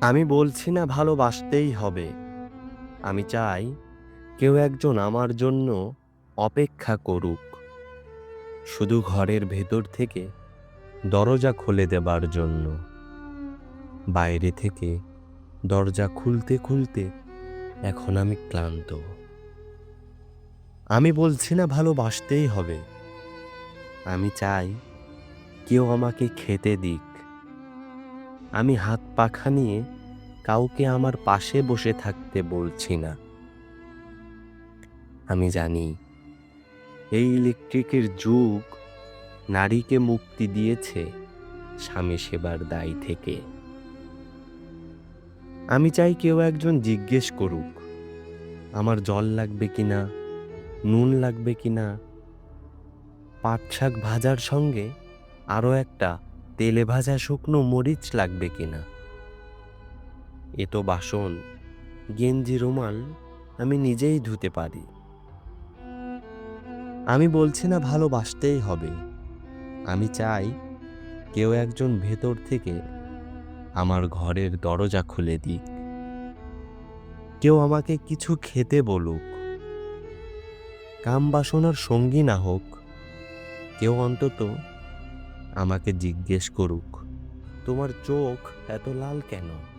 আমি বলছি না ভালোবাসতেই হবে। আমি চাই কেউ একজন আমার জন্য অপেক্ষা করুক। শুধু ঘরের ভেতর থেকে দরজা খুলে দেবার জন্য। বাইরে থেকে দরজা খুলতে খুলতে এখন আমি ক্লান্ত। আমি বলছি না ভালোবাসতেই হবে। আমি চাই কেউ আমাকে খেতে দিক। আমি হাত পাখা নিয়ে কাউকে আমার পাশে বসে থাকতে বলছি না। আমি জানি এই ইলেকট্রিকের যুগ নারীকে মুক্তি দিয়েছে স্বামী সেবার দায় থেকে। আমি চাই কেউ একজন জিজ্ঞেস করুক আমার জল লাগবে কিনা, নুন লাগবে কিনা, পাট শাক ভাজার সঙ্গে আরো একটা তেলে ভাজা শুকনো মরিচ লাগবে কিনা। এ তো বাসন, গেঞ্জি, রুমাল আমি নিজেই ধুতে পারি। আমি বলছি না ভালোবাসতেই হবে। আমি চাই কেউ একজন ভেতর থেকে আমার ঘরের দরজা খুলে দিক। কেউ আমাকে কিছু খেতে বলুক, কাম বাসনার সঙ্গী না হোক। কেউ অন্তত আমাকে জিজ্ঞেস করুক, তোমার চোখ এত লাল কেন?